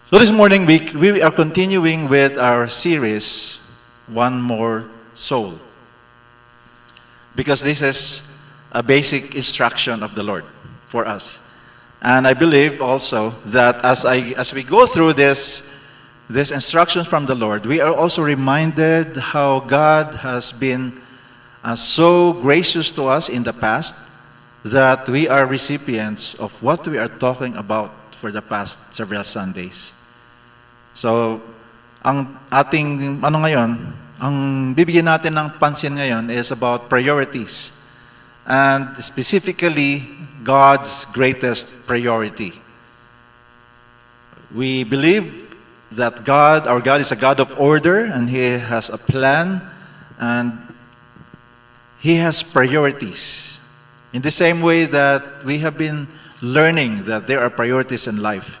So this morning we are continuing with our series, One More Soul. Because this is a basic instruction of the Lord for us. And I believe also that as we go through this instructions from the Lord, we are also reminded how God has been so gracious to us in the past that we are recipients of what we are talking about for the past several Sundays. So, ang ating ang bibigyan natin ng pansin ngayon is about priorities. And specifically, God's greatest priority. We believe that our God is a God of order, and He has a plan, and He has priorities. In the same way that we have been learning that there are priorities in life.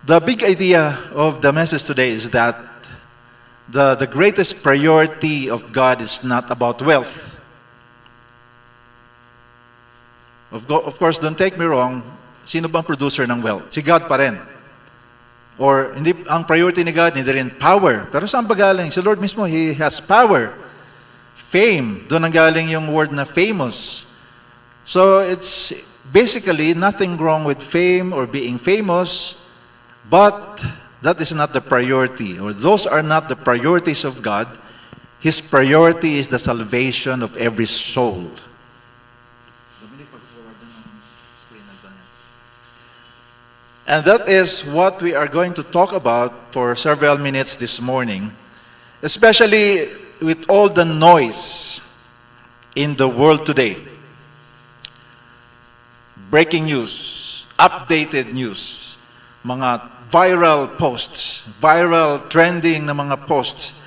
The big idea of the message today is that the greatest priority of God is not about wealth. Of course, don't take me wrong, sino bang producer ng wealth? Si God pa rin. Or hindi ang priority ni God, hindi rin power. Pero saan ba galing? Si Lord mismo, He has power. Fame, doon ang galing yung word na famous. So it's basically nothing wrong with fame or being famous, but that is not the priority, or those are not the priorities of God. His priority is the salvation of every soul. And that is what we are going to talk about for several minutes this morning, especially with all the noise in the world today. Breaking news, updated news, mga viral posts, viral trending na mga posts.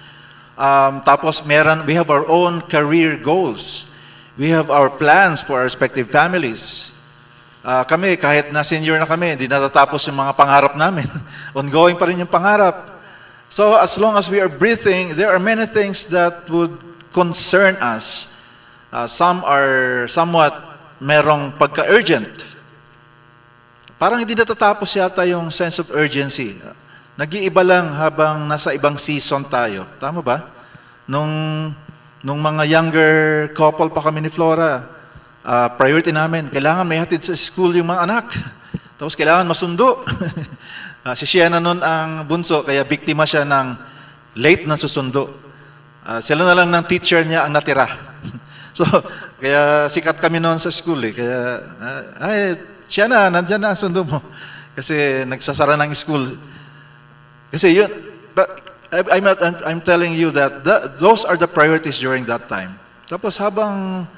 Tapos we have our own career goals. We have our plans for our respective families. Kami, kahit na senior na kami, hindi natatapos yung mga pangarap namin. Ongoing pa rin yung pangarap. So as long as we are breathing, there are many things that would concern us. Some are somewhat merong pagka-urgent. Parang hindi natatapos yata yung sense of urgency. Nag-iiba lang habang nasa ibang season tayo. Tama ba? Nung mga younger couple pa kami ni Flora, priority namin, kailangan may hatid sa school yung mga anak. Tapos kailangan masundo. Si Sienna nun ang bunso, kaya biktima siya ng late na susundo. Sila na lang ng teacher niya ang natira. So, kaya sikat kami noon sa school eh. Kaya, Sienna, nandyan na, sundo mo. Kasi nagsasara ng school. Kasi yun, but I'm telling you that those are the priorities during that time. Tapos habang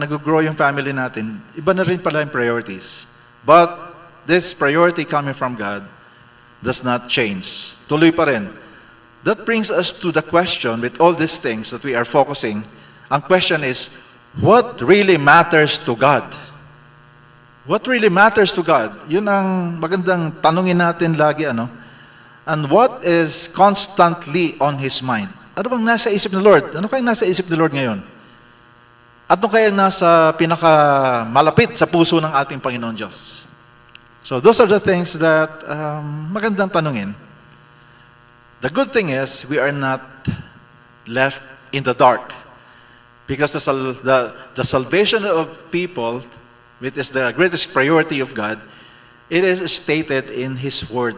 nag-grow yung family natin, iba na rin pala yung priorities. But this priority coming from God does not change. Tuloy pa rin. That brings us to the question, with all these things that we are focusing, ang question is, what really matters to God? What really matters to God? Yun ang magandang tanungin natin lagi, And what is constantly on His mind? Ano bang nasa isip ni Lord? Ano kayang nasa isip ni Lord ngayon? At ano kayang nasa pinakamalapit sa puso ng ating Panginoon Diyos? So those are the things that magandang tanungin. The good thing is, we are not left in the dark. Because the salvation of people, which is the greatest priority of God, it is stated in His Word.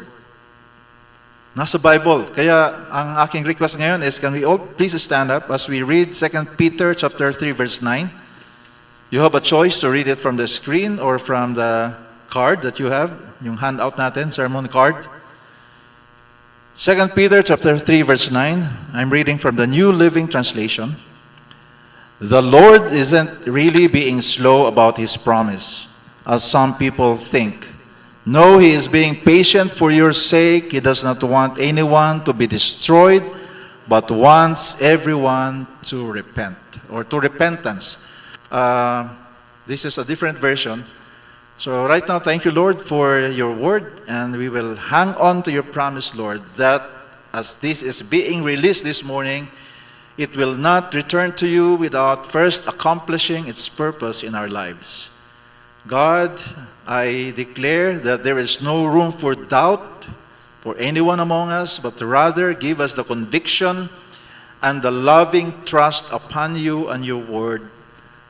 Nasa Bible. Kaya ang aking request ngayon is, can we all please stand up as we read 2 Peter chapter 3 verse 9. You have a choice to read it from the screen or from the card that you have, yung handout natin, sermon card. 2 Peter chapter 3 verse 9. I'm reading from the New Living Translation. The Lord isn't really being slow about His promise, as some people think. No, He is being patient for your sake. He does not want anyone to be destroyed, but wants everyone to repent, or to repentance. This is a different version. So right now, thank you, Lord, for your word, and we will hang on to your promise, Lord, that as this is being released this morning, it will not return to you without first accomplishing its purpose in our lives. God, I declare that there is no room for doubt for anyone among us, but rather give us the conviction and the loving trust upon you and your word.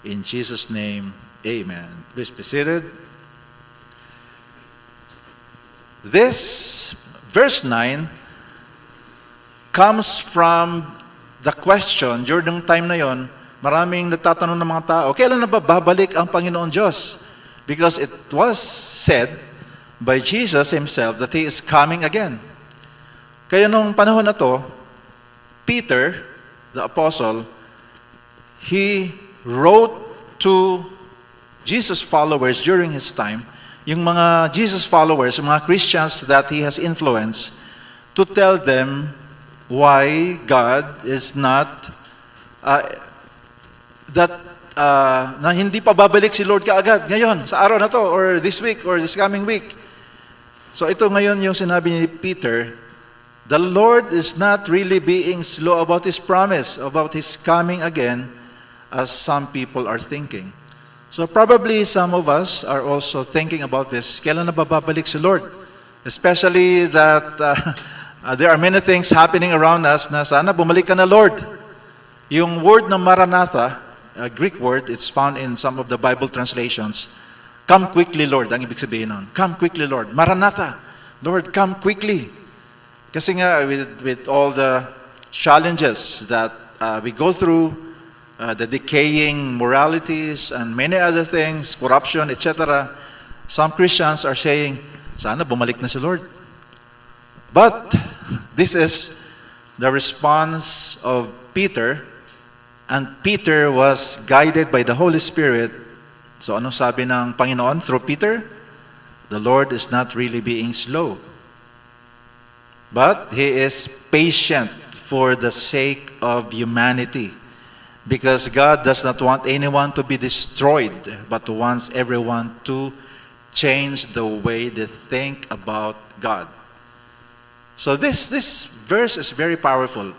In Jesus' name, amen. Please be seated. This, verse 9, comes from the question, during time na yon, maraming nagtatanong ng mga tao, kailan na ba babalik ang Panginoon Diyos? Because it was said by Jesus Himself that He is coming again. Kaya nung panahon na to, Peter, the apostle, he wrote to Jesus followers during his time, yung mga Jesus followers, yung mga Christians that he has influenced, to tell them why God is not, na hindi pa babalik si Lord kaagad ngayon, sa araw na to, or this week, or this coming week. So ito ngayon yung sinabi ni Peter, the Lord is not really being slow about His promise, about His coming again, as some people are thinking. So probably some of us are also thinking about this. Kailan na ba babalik si Lord? Especially that there are many things happening around us na sana bumalik ka na, Lord. Yung word na Maranatha, a Greek word, it's found in some of the Bible translations. Come quickly, Lord, ang ibig sabihin nun. Come quickly, Lord. Maranatha. Lord, come quickly. Kasi nga, with all the challenges that we go through, the decaying moralities and many other things, corruption, etc., some Christians are saying, sana bumalik na si Lord. But this is the response of Peter, and Peter was guided by the Holy Spirit. So anong sabi ng Panginoon through Peter? The Lord is not really being slow, but He is patient for the sake of humanity. Because God does not want anyone to be destroyed, but wants everyone to change the way they think about God. So this verse is very powerful.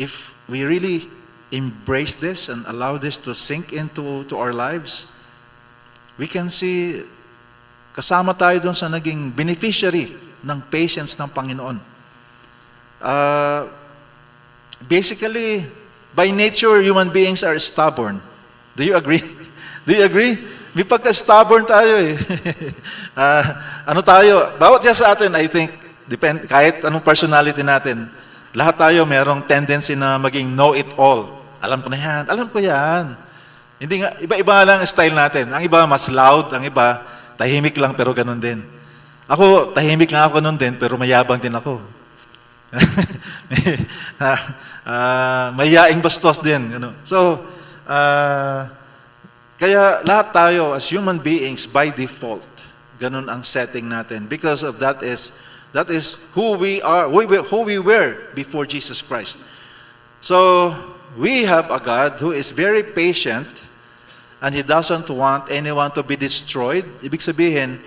If we really embrace this and allow this to sink into our lives, we can see kasama tayo dun sa naging beneficiary ng patience ng Panginoon. Basically, by nature, human beings are stubborn. Do you agree? Do you agree? May pagka-stubborn tayo eh. Ano tayo? Bawat isa sa atin, I think, kahit anong personality natin, lahat tayo mayroong tendency na maging know-it-all. Alam ko na yan. Alam ko yan. Hindi nga, iba-iba lang ang style natin. Ang iba mas loud, ang iba tahimik lang pero ganun din. Ako, tahimik lang ako ganun din pero mayabang din ako. Mayaing bastos din. So, kaya lahat tayo as human beings by default, ganun ang setting natin. Because of that is who we are, who we were before Jesus Christ. So, we have a God who is very patient and He doesn't want anyone to be destroyed. Ibig sabihin,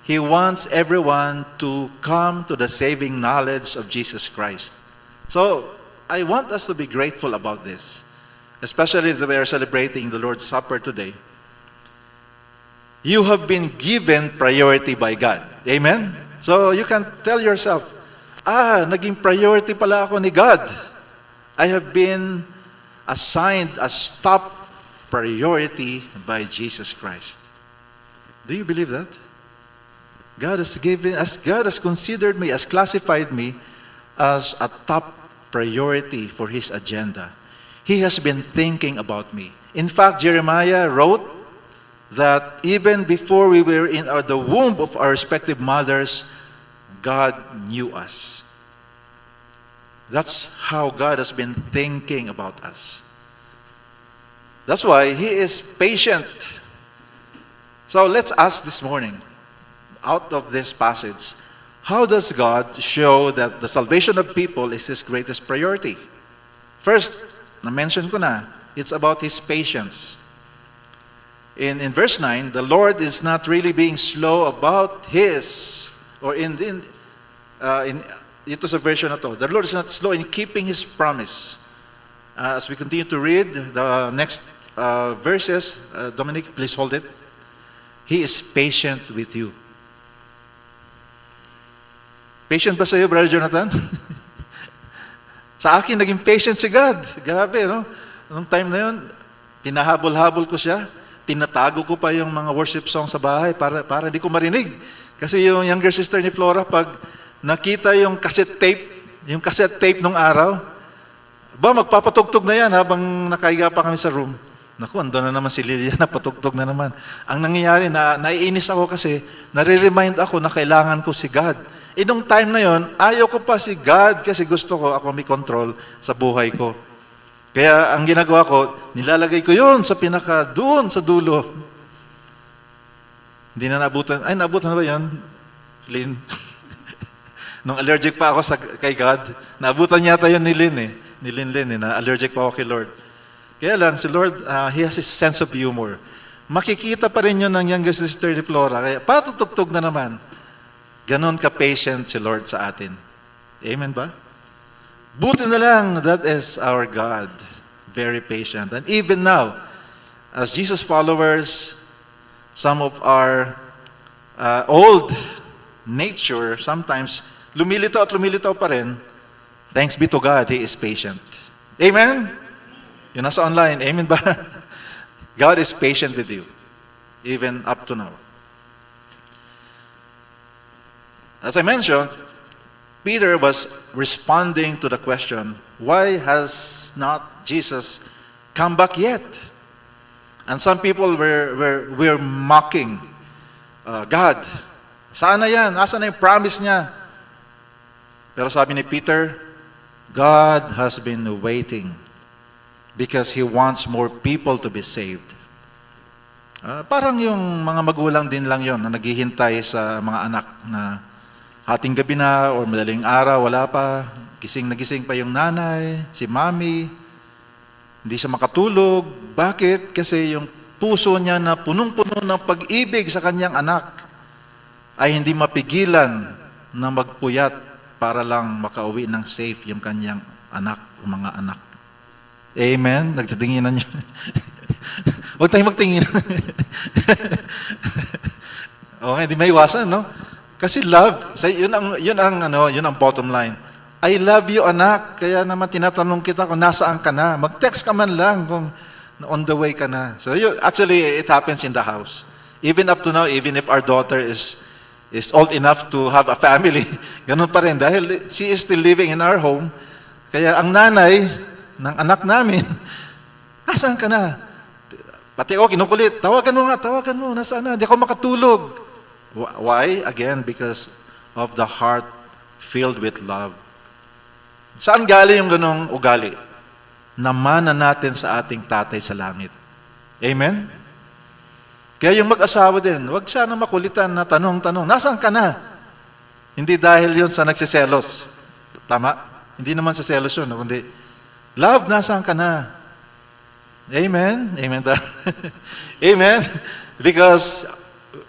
He wants everyone to come to the saving knowledge of Jesus Christ. So, I want us to be grateful about this, especially that we are celebrating the Lord's Supper today. You have been given priority by God. Amen? So, you can tell yourself, naging priority pala ako ni God. I have been assigned as top priority by Jesus Christ. Do you believe that? God has considered me, has classified me as a top priority for His agenda. He has been thinking about me. In fact, Jeremiah wrote that even before we were in the womb of our respective mothers, God knew us. That's how God has been thinking about us. That's why He is patient. So let's ask this morning, out of this passage, how does God show that the salvation of people is His greatest priority? First, na-mention ko na, it's about His patience. In verse 9, the Lord is not really being slow about His, or ito sa version na to, the Lord is not slow in keeping His promise. As we continue to read the next verses, Dominic, please hold it. He is patient with you. Patient ba sa'yo, Brother Jonathan? Sa akin, naging patient si God. Grabe, no? Nung time na yun, pinahabol-habol ko siya. Tinatago ko pa yung mga worship song sa bahay para hindi ko marinig. Kasi yung younger sister ni Flora, pag nakita yung cassette tape nung araw, magpapatugtog na yan habang nakahiga pa kami sa room. Naku, ando na naman si Lilia, napatugtog na naman. Ang nangyayari, naiinis ako kasi nare-remind ako na kailangan ko si God. Nung time na yon, ayaw ko pa si God kasi gusto ko ako may control sa buhay ko. Kaya ang ginagawa ko, nilalagay ko yun sa doon sa dulo. Hindi na naabutan. Ay, naabutan na ba yan, Lynn? Nung allergic pa ako kay God, naabutan yata yun ni Lynn Ni Lynn, na allergic pa ako kay Lord. Kaya lang, si Lord, He has His sense of humor. Makikita pa rin yun ng younger sister ni Flora. Kaya patutugtog na naman. Ganon ka-patient si Lord sa atin. Amen ba? Buti na lang, that is our God. Very patient. And even now, as Jesus followers, some of our old nature, sometimes, lumilitaw pa rin. Thanks be to God, He is patient. Amen? Yung nasa online, amen ba? God is patient with you, even up to now. As I mentioned, Peter was responding to the question, why has not Jesus come back yet? And some people were mocking God. Saan na yan? Asa na yung promise niya? Pero sabi ni Peter, God has been waiting because He wants more people to be saved. Parang yung mga magulang din lang yon na naghihintay sa mga anak na hating gabi na o madaling araw, wala pa, gising na gising pa yung nanay, si mami, hindi siya makatulog. Bakit? Kasi yung puso niya na punong-puno ng pag-ibig sa kanyang anak ay hindi mapigilan na magpuyat para lang makauwi ng safe yung kanyang anak o mga anak. Amen? Nagtitinginan niyo. Huwag tayong magtingin. Okay, hindi may iwasan, no? Kasi love, yun ang bottom line. I love you, anak. Kaya naman tinatanong kita kung nasaan ka na. Mag-text ka man lang kung on the way ka na. So actually, it happens in the house. Even up to now, even if our daughter is old enough to have a family, ganun pa rin. Dahil she is still living in our home. Kaya ang nanay ng anak namin, nasaan ka na? Pati ako, kinukulit. Tawagan mo, nasaan na? Hindi ako makatulog. Why? Again, because of the heart filled with love. Saan galing yung ganong ugali? Namana natin sa ating tatay sa langit. Amen? Kaya yung mag-asawa din, huwag sana makulitan na tanong-tanong, nasaan ka na? Hindi dahil yun sa nagsiselos. Tama? Hindi naman sa selos yun, kundi, love, nasaan ka na? Amen? Amen ba? Amen? Because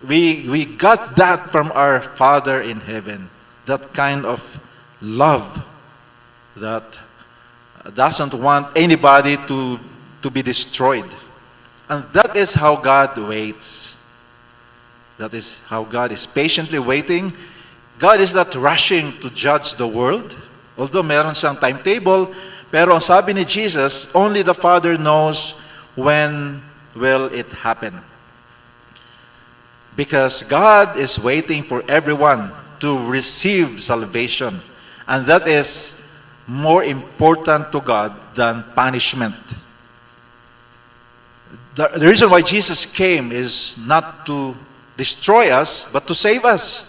we got that from our Father in heaven. That kind of love that doesn't want anybody to be destroyed. And that is how God waits. That is how God is patiently waiting. God is not rushing to judge the world. Although meron siyang timetable, pero ang sabi ni Jesus, only the Father knows when will it happen. Because God is waiting for everyone to receive salvation. And that is more important to God than punishment. The reason why Jesus came is not to destroy us, but to save us.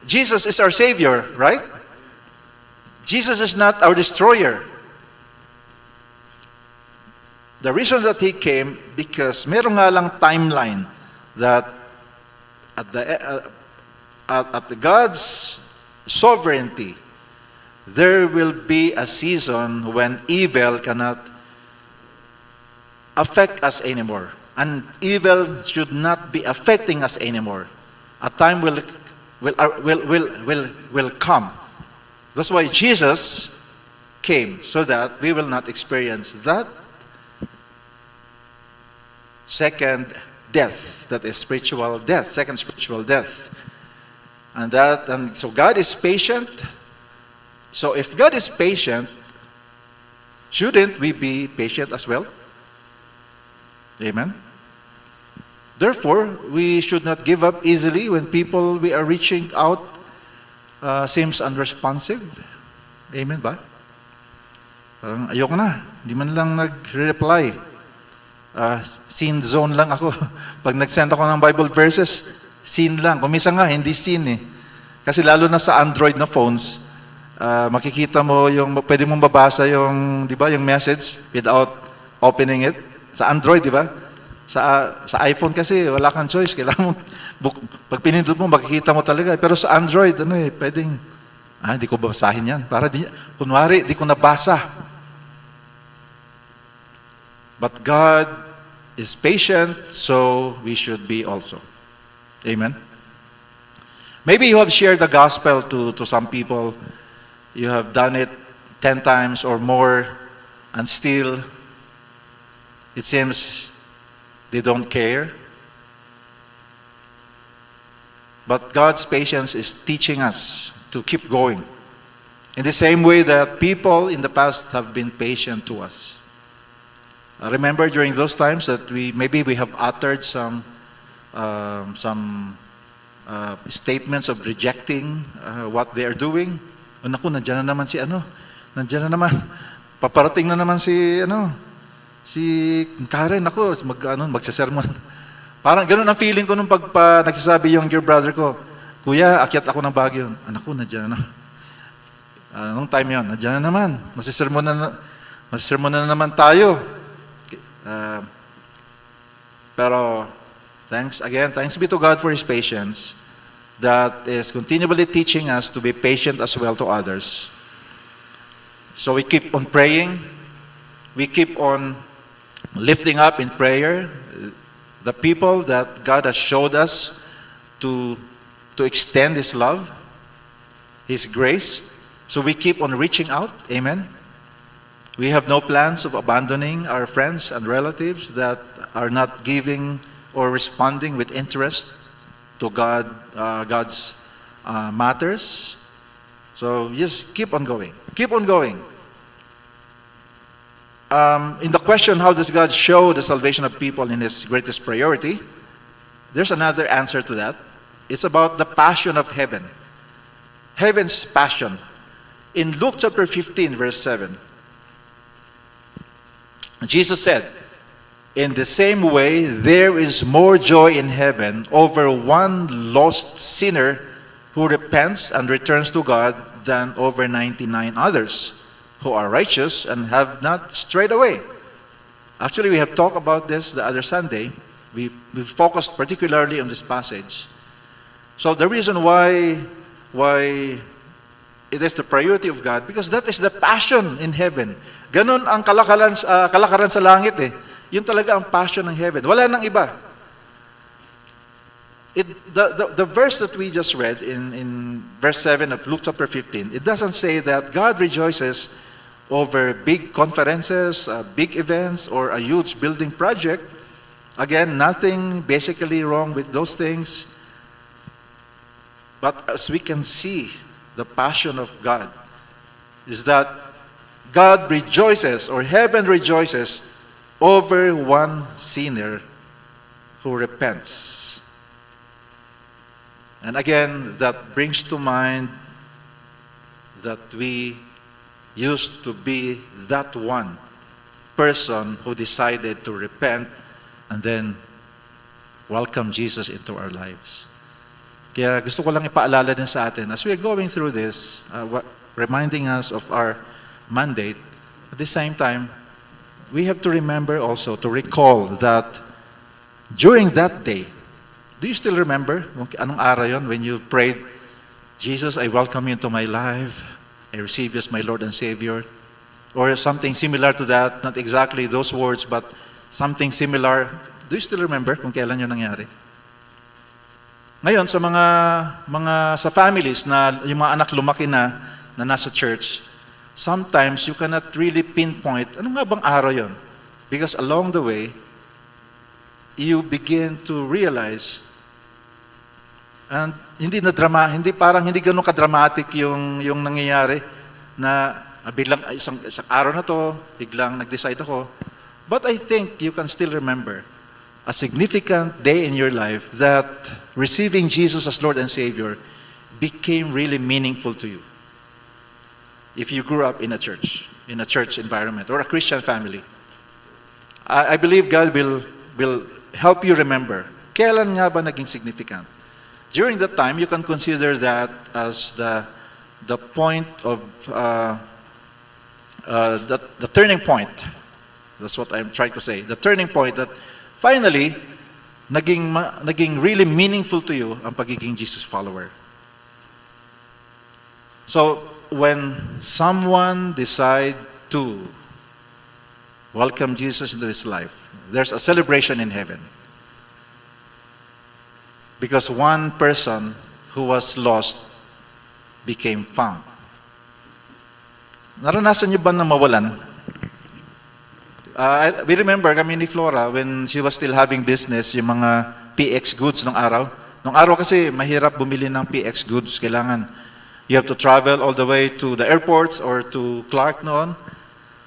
Jesus is our Savior, right? Jesus is not our destroyer. The reason that He came, because meron nga lang timeline that at God's sovereignty, there will be a season when evil cannot affect us anymore. And evil should not be affecting us anymore. A time will come. That's why Jesus came, so that we will not experience that second death, that is spiritual death, second spiritual death. And so God is patient. So if God is patient, shouldn't we be patient as well? Amen. Therefore, we should not give up easily when people we are reaching out seems unresponsive. Amen ba? Parang ayoko na. Di man lang nag-reply. Scene zone lang ako. Pag nag-send ako ng Bible verses, scene lang. Kung minsan nga, hindi scene eh. Kasi lalo na sa Android na phones, makikita mo pwede mong babasa yung, di ba, yung message without opening it. Sa Android, di ba? Sa iPhone kasi, wala kang choice. Kailangan mo, pag pinindot mo, makikita mo talaga. Pero sa Android, pwedeng, hindi ko babasahin yan. Kunwari, di ko nabasa. But God is patient, so we should be also. Amen? Maybe you have shared the gospel to some people. You have done it 10 times or more, and still, it seems they don't care. But God's patience is teaching us to keep going. In the same way that people in the past have been patient to us. Remember during those times that maybe we have uttered some statements of rejecting what they are doing. Naku, nandiyan na naman si nandiyan na naman, paparating na naman si Karen, ako, magsasermon. Parang ganun ang feeling ko nung nagsasabi yung your brother ko, Kuya, akyat ako ng Baguio. Naku, nandiyan na. Nung time yon, nandiyan na naman. Magsasermon na naman tayo. Pero, thanks be to God for His patience that is continually teaching us to be patient as well to others. So we keep on praying. We keep on lifting up in prayer the people that God has showed us to extend His love, His grace. So we keep on reaching out. Amen. We have no plans of abandoning our friends and relatives that are not giving or responding with interest to God's matters. So just keep on going. Keep on going. In the question, how does God show the salvation of people in His greatest priority? There's another answer to that. It's about the passion of heaven. Heaven's passion. In Luke chapter 15, verse 7, Jesus said, in the same way, there is more joy in heaven over one lost sinner who repents and returns to God than over 99 others who are righteous and have not strayed away. Actually, we have talked about this the other Sunday. We focused particularly on this passage. So the reason why it is the priority of God, because that is the passion in heaven. Ganon ang kalakaran sa langit eh. Yun talaga ang passion ng heaven. Wala nang iba. The verse that we just read in verse 7 of Luke chapter 15, it doesn't say that God rejoices over big conferences, big events, or a huge building project. Again, nothing basically wrong with those things. But as we can see, the passion of God is that God rejoices, or heaven rejoices, over one sinner who repents. And again, that brings to mind that we used to be that one person who decided to repent and then welcome Jesus into our lives. Kaya gusto ko lang ipaalala din sa atin, as we are going through this, reminding us of our mandate, at the same time, we have to remember also, to recall that during that day, do you still remember anong araw yon when you prayed, Jesus, I welcome you into my life, I receive you as my Lord and Savior, or something similar to that, not exactly those words, but something similar. Do you still remember kung kailan yun nangyari? Ngayon, sa families na yung mga anak lumaki na nasa church, sometimes you cannot really pinpoint, ano nga bang araw yon? Because along the way, you begin to realize, and hindi parang hindi ganun ka-dramatic yung nangyayari na biglang isang araw na to, biglang nag-decide ako. But I think you can still remember a significant day in your life that receiving Jesus as Lord and Savior became really meaningful to you. If you grew up in a church environment or a Christian family, I believe God will help you remember kailan nga ba naging significant. During that time, you can consider that as the point of the turning point. That's what I'm trying to say. The turning point that finally naging really meaningful to you ang pagiging Jesus follower. So when someone decide to welcome Jesus into his life, there's a celebration in heaven. Because one person who was lost became found. Naranasan niyo ba na mawalan? We remember kami ni Flora when she was still having business, yung mga PX goods nung araw. Nung araw kasi mahirap bumili ng PX goods. Kailangan you have to travel all the way to the airports or to Clark noon.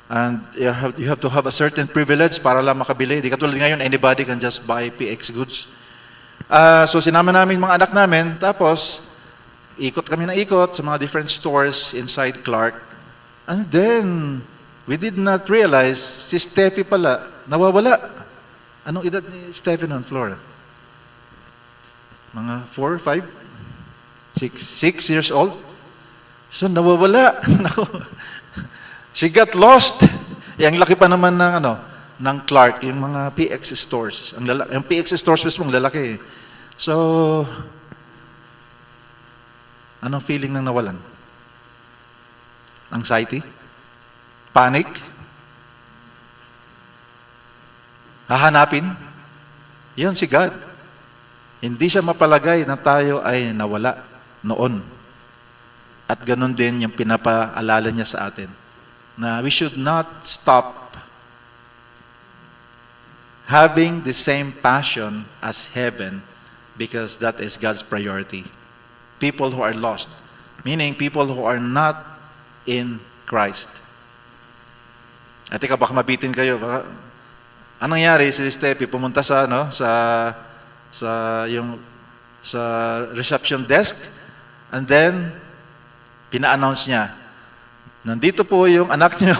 And you have to have a certain privilege para lang makabili. Di katulad ngayon, anybody can just buy PX goods. So sinama namin mga anak namin, tapos ikot kami na ikot sa mga different stores inside Clark. And then, we did not realize si Steffi pala, nawawala. Anong edad ni Steffi noon, Flora? Mga 4, 5, 6 years old? So nawawala. She got lost. Ang laki pa naman ng Clark, yung mga PX stores. Yung PX stores mismo, ang lalaki. So, anong feeling ng nawalan? Anxiety? Panic? Hahanapin? Yun si God. Hindi siya mapalagay na tayo ay nawala noon. At ganun din yung pinapaalala niya sa atin. Na we should not stop having the same passion as heaven because that is God's priority. People who are lost, meaning people who are not in Christ. At ikaw, baka mabitin kayo. Anong nangyari? Si Steffi pumunta sa reception desk, and then pina-announce niya, nandito po yung anak niyo.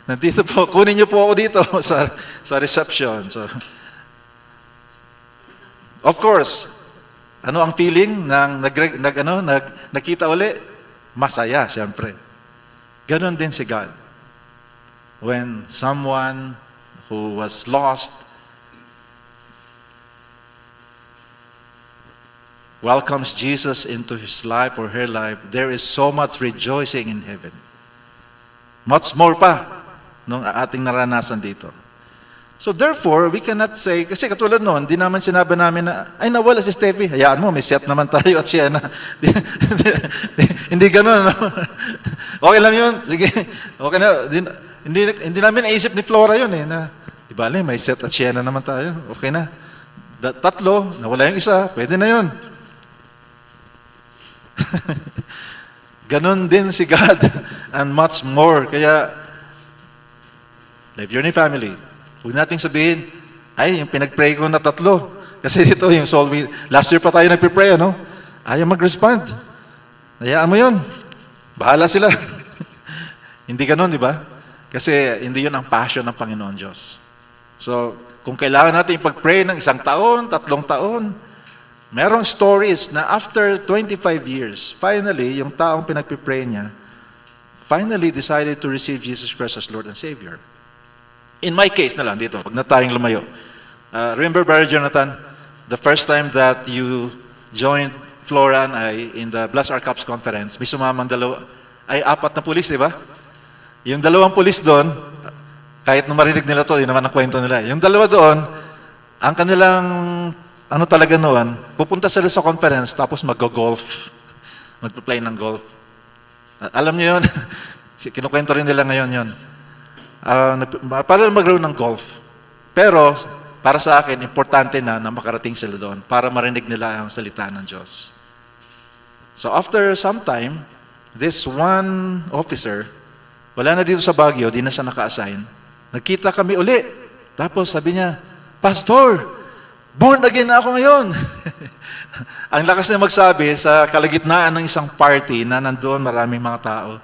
Nandito po, kunin niyo po ako dito sa reception. So, of course, ano ang feeling ng nagkita uli? Masaya, siyempre. Ganon din si God. When someone who was lost welcomes Jesus into his life or her life, there is so much rejoicing in heaven. Much more pa nung ating naranasan dito. So therefore, we cannot say, kasi katulad noon, di naman sinabi namin na, ay nawala si Steffi, hayaan mo, may set naman tayo at siya na. Hindi ganun, no? Okay lang yun, sige, okay na. Hindi namin naisip ni Flora yun eh, na, di ba, may set at siya na naman tayo, okay na. Tatlo, nawala yung isa, pwede na yun. Ganon din si God and much more. Kaya, Life Journey Family, huwag nating sabihin, ay, yung pinag-pray ko na tatlo. Kasi dito, yung soul win. Last year pa tayo nagpipray, ano? Ayaw mag-respond. Hayaan mo yun. Bahala sila. Hindi ganun, di ba? Kasi hindi yun ang passion ng Panginoon Diyos. So, kung kailangan natin ipag-pray ng 1 taon, 3 taon, merong stories na after 25 years, finally, yung taong pinagpipray niya, finally decided to receive Jesus Christ as Lord and Savior. In my case na lang dito, huwag na tayong lumayo. Remember, Brother Jonathan, the first time that you joined Flora and I in the Bless Our Cups conference, may sumamang 4 na pulis, di ba? Yung 2 pulis doon, kahit na marinig nila to, yun naman ang kwento nila. Yung 2 doon, ang kanilang, talaga noon, pupunta sila sa conference, tapos mag-golf. Mag-play ng golf. Alam niyo yun? Kinukwento rin nila ngayon yun. Para magkaroon ng golf. Pero, para sa akin, importante na makarating sila doon para marinig nila ang salita ng Diyos. So after some time, this one officer, wala na dito sa Baguio, di na siya naka-assign. Nagkita kami uli. Tapos sabi niya, Pastor, born again na ako ngayon. Ang lakas niya magsabi sa kalagitnaan ng isang party na nandoon maraming mga tao.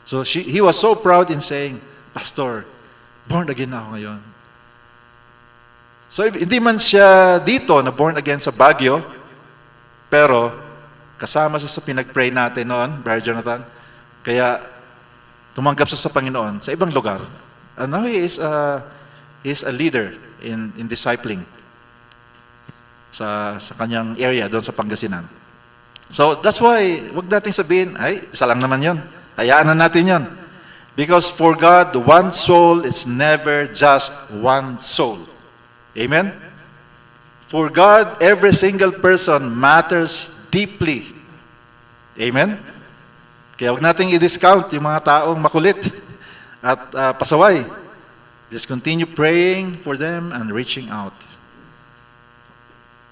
So he was so proud in saying, Pastor, born again na ako ngayon. So hindi man siya dito na born again sa Baguio, pero kasama siya sa pinag-pray natin noon, Brother Jonathan. Kaya tumanggap siya sa Panginoon sa ibang lugar. And now he is a leader in discipling sa kanyang area doon sa Pangasinan. So that's why, wag nating sabihin, ay, isa lang naman yun. Hayaan na natin yun. Because for God, one soul is never just one soul. Amen? For God, every single person matters deeply. Amen? Kaya huwag nating i-discount yung mga taong makulit at pasaway. Just continue praying for them and reaching out.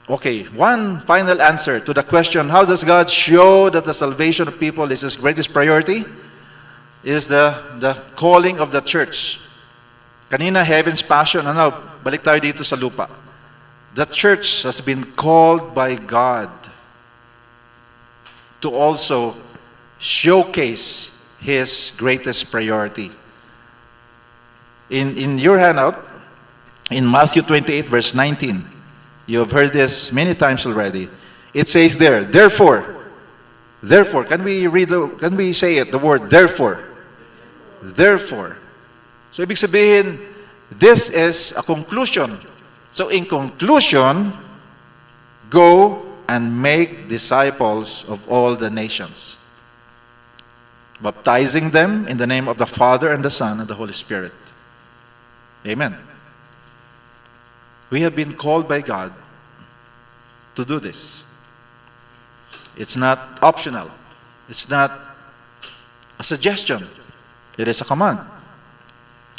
Okay, one final answer to the question, how does God show that the salvation of people is His greatest priority? Is the calling of the church. Kanina, heaven's passion. Balik tayo dito sa lupa. The church has been called by God to also showcase His greatest priority. In your handout, in Matthew 28, verse 19, you have heard this many times already. It says there, therefore, can we say it, the word therefore? Therefore. So ibig sabihin, this is a conclusion. So in conclusion, go and make disciples of all the nations, baptizing them in the name of the Father and the Son and the Holy Spirit. Amen. We have been called by God to do this. It's not optional. It's not a suggestion. It is a command.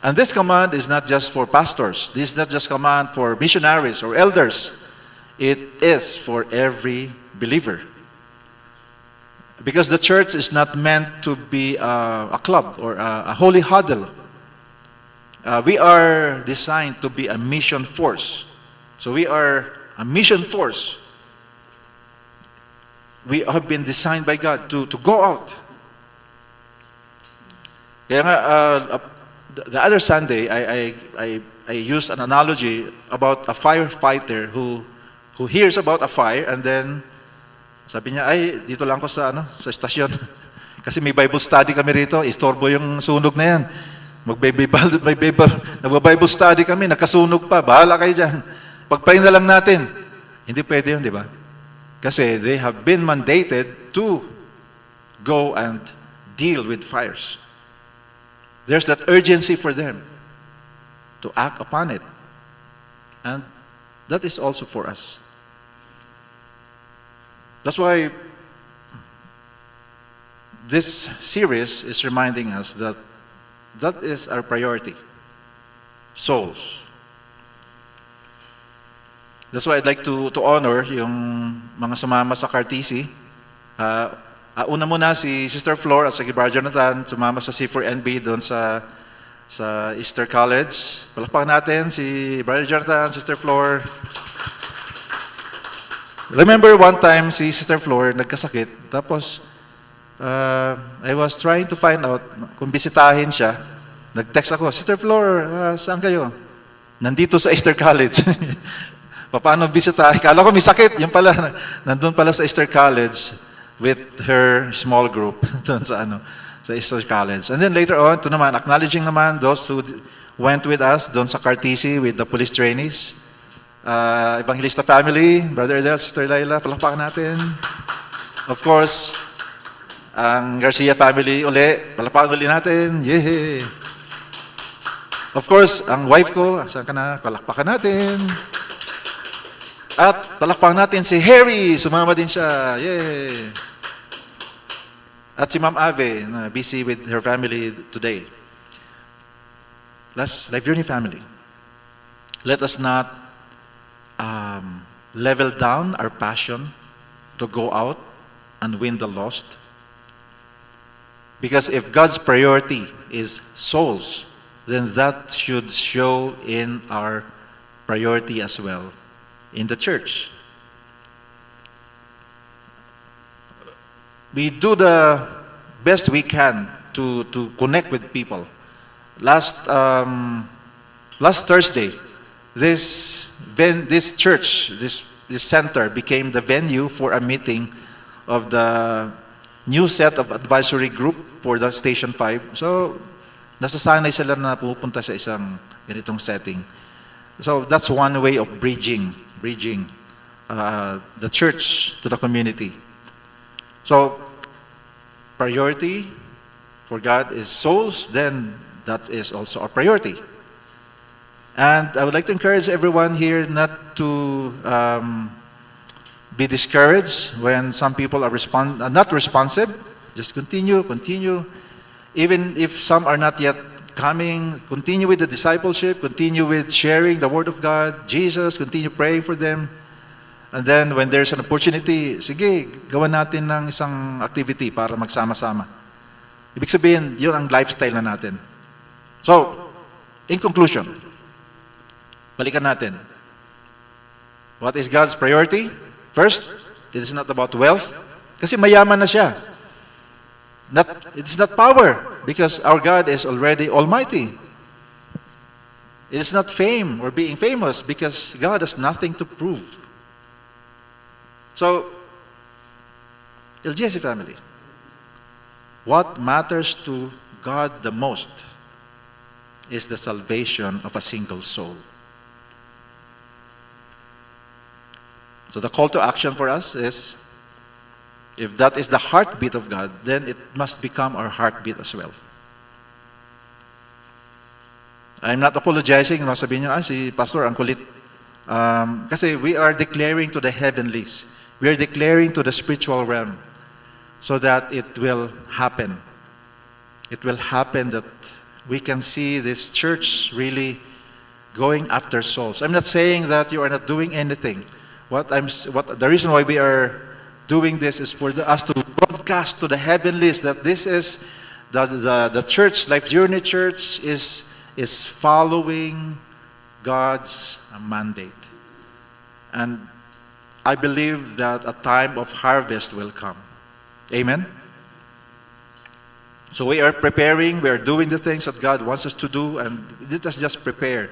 And this command is not just for pastors. This is not just command for missionaries or elders. It is for every believer. Because the church is not meant to be a club or a holy huddle. We are designed to be a mission force. So we are a mission force. We have been designed by God to go out. Kaya nga, the other Sunday, I used an analogy about a firefighter who hears about a fire and then sabi niya, ay, dito lang ko sa estasyon. Kasi may Bible study kami rito, istorbo yung sunog na yan. Nagba-Bible study kami, nakasunog pa, bahala kayo dyan. Pagpahin na lang natin. Hindi pwede yun, di ba? Kasi they have been mandated to go and deal with fires. There's that urgency for them to act upon it. And that is also for us. That's why this series is reminding us that that is our priority. Souls. That's why I'd like to honor yung mga sumama sa Cartesi. Una muna si Sister Flor at si Brother Jonathan sumama sa C4NB doon sa Easter College. Palakpakan natin si Brother Jonathan, Sister Flor. Remember one time si Sister Flor nagkasakit, tapos I was trying to find out kung bisitahin siya. Nag-text ako, Sister Flor, saan kayo? Nandito sa Easter College. Paano bisitahin? Kala ko may sakit. Yung pala, nandun pala sa Easter College with her small group doon sa Easter College. And then later on, ito naman, acknowledging naman those who went with us doon sa Cartesi with the police trainees. Evangelista family, Brother Edel, Sister Laila, palakpakan natin. Of course, ang Garcia family uli, palakpakan uli natin. Yay! Of course, ang wife ko, saan ka na? Palakpakan natin. At palakpakan natin si Harry, sumama din siya. Yay! At si Ma'am Ave, na busy with her family today. Last Life Journey family. let us not level down our passion to go out and win the lost. Because if God's priority is souls, then that should show in our priority as well in the church. We do the best we can to connect with people. Last Thursday, this church, this center became the venue for a meeting of the new set of advisory group for the Station 5. So, nasasanay sila na pupunta sa isang ganitong setting. So, that's one way of bridging the church to the community. So, priority for God is souls, then that is also a priority. And I would like to encourage everyone here not to be discouraged when some people are not responsive. Just continue. Even if some are not yet coming, continue with the discipleship, continue with sharing the Word of God, Jesus, continue praying for them. And then when there's an opportunity, sige, gawan natin ng isang activity para magsama-sama. Ibig sabihin, yun ang lifestyle na natin. So, in conclusion, balikan natin. What is God's priority? First, it is not about wealth, kasi mayaman na siya. It is not power, because our God is already almighty. It is not fame or being famous, because God has nothing to prove. So, LGSC family, what matters to God the most is the salvation of a single soul. So the call to action for us is, if that is the heartbeat of God, then it must become our heartbeat as well. I'm not apologizing. Sabihin nyo, si Pastor, ang kulit. Kasi we are declaring to the heavenlies. We are declaring to the spiritual realm so that it will happen. It will happen that we can see this church really going after souls. I'm not saying that you are not doing anything. The reason why we are doing this is for us to broadcast to the heavenlies that this is the church, Life Journey Church, is following God's mandate. And I believe that a time of harvest will come. Amen? So we are preparing, we are doing the things that God wants us to do, and let us just prepare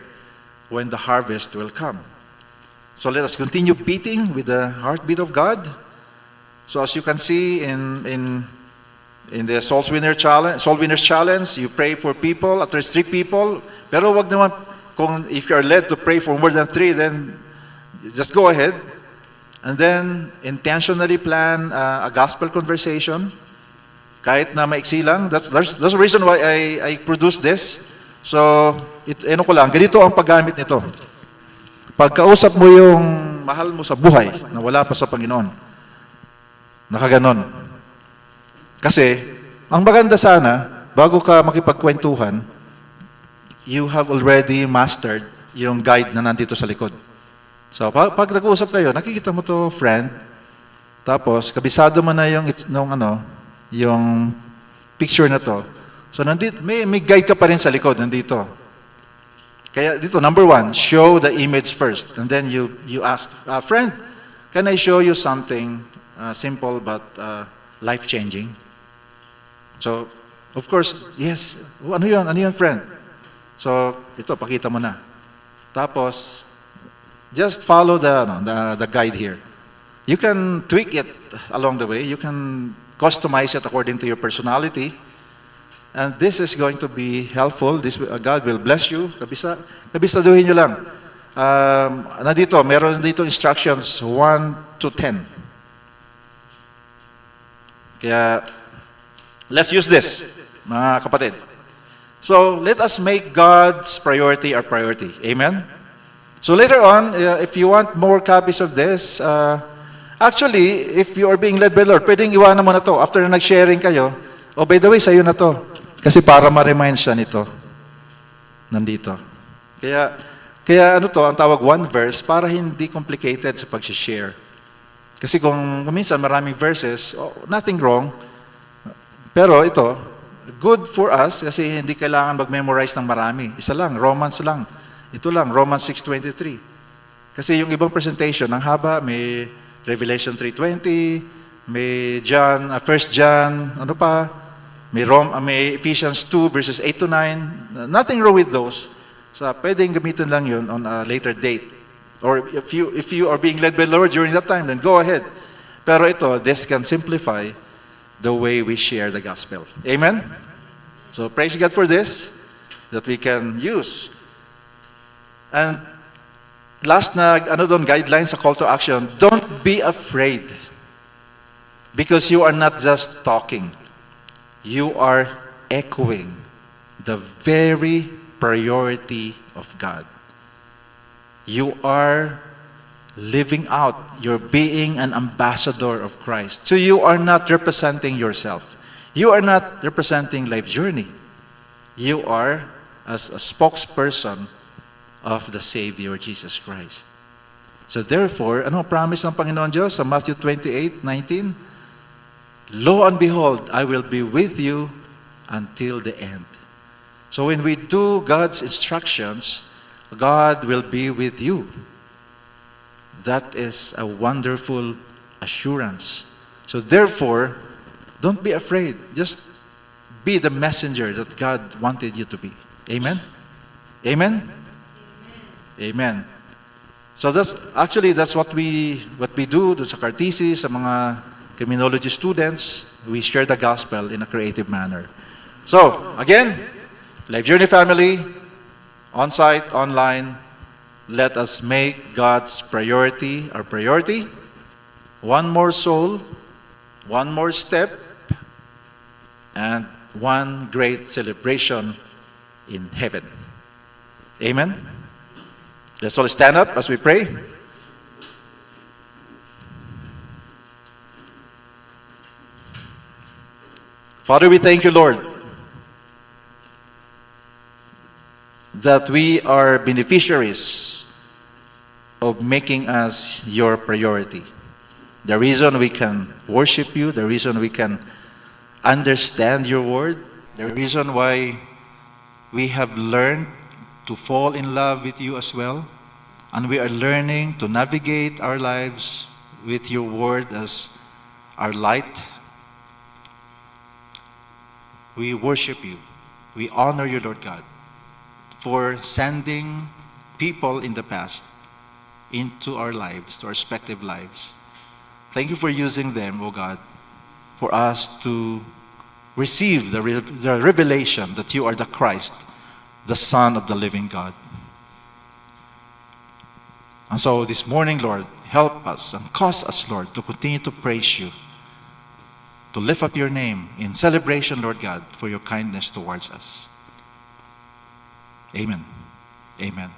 when the harvest will come. So let us continue beating with the heartbeat of God. So as you can see in the Soul Winners Challenge, you pray for people, at least 3 people. Pero wag naman, if you are led to pray for more than 3, then just go ahead. And then intentionally plan a gospel conversation. Kahit na maiksi lang. That's the reason why I produced this. So, ganito ang paggamit nito. Pagkausap mo yung mahal mo sa buhay na wala pa sa Panginoon, nakaganon. Kasi, ang maganda sana, bago ka makipagkwentuhan, you have already mastered yung guide na nandito sa likod. So, pag nag-uusap kayo, nakikita mo to, friend, tapos, kabisado mo na yung picture na to. So, nandito, may guide ka pa rin sa likod, nandito. Kaya dito, number 1, show the image first. And then you ask, friend, can I show you something simple but life-changing? So, of course, yes. Ano yun, friend? So, ito, pakita mo na. Tapos, just follow the guide here. You can tweak it along the way. You can customize it according to your personality. And this is going to be helpful. God will bless you. Kabisaduhin nyo lang. Meron dito instructions 1 to 10. Kaya, let's use this, mga kapatid. So, let us make God's priority our priority. Amen? So later on, if you want more copies of this, actually, if you are being led by the Lord, pwedeng iwanan mo na to. After na nag-sharing kayo, by the way, sa'yo na to. Kasi para ma-remind siya nito. Nandito. Kaya, Kaya ano to, ang tawag one verse para hindi complicated sa pag-share. Kasi kung minsan maraming verses, nothing wrong. Pero ito, good for us kasi hindi kailangan mag-memorize ng marami. Isa lang, Romans lang. Ito lang, Romans 6:23. Kasi yung ibang presentation, ang haba, may Revelation 3:20, may John, 1 John, ano pa, may Ephesians 2 verses 8 to 9. Nothing wrong with those. So pwedeng gamitin lang yun on a later date. Or if you are being led by the Lord during that time, then go ahead. Pero ito, this can simplify the way we share the gospel. Amen? So praise God for this, that we can use. And last na, guidelines sa call to action, don't be afraid. Because you are not just talking. You are echoing the very priority of God. You are living out, you're being an ambassador of Christ. So you are not representing yourself. You are not representing Life Journey. You are as a spokesperson of the Savior Jesus Christ. So therefore, ano ang promise ng Panginoon Diyos sa Matthew 28:19? Lo and behold, I will be with you until the end. So when we do God's instructions, God will be with you. That is a wonderful assurance. So therefore, don't be afraid. Just be the messenger that God wanted you to be. Amen? Amen? Amen. So that's what we do sa Cartesi, sa mga criminology students. We share the gospel in a creative manner. So, again, Life Journey family, on-site, online, let us make God's priority our priority. One more soul, one more step, and one great celebration in heaven. Amen? Let's all stand up as we pray. Father, we thank you, Lord, that we are beneficiaries of making us your priority. The reason we can worship you, the reason we can understand your word, the reason why we have learned to fall in love with you as well, and we are learning to navigate our lives with your word as our light. We worship you. We honor you, Lord God, for sending people in the past into our lives, to our respective lives. Thank you for using them, O God, for us to receive the revelation that you are the Christ, the Son of the living God. And so this morning, Lord, help us and cause us, Lord, to continue to praise you, to lift up your name in celebration, Lord God, for your kindness towards us. Amen. Amen.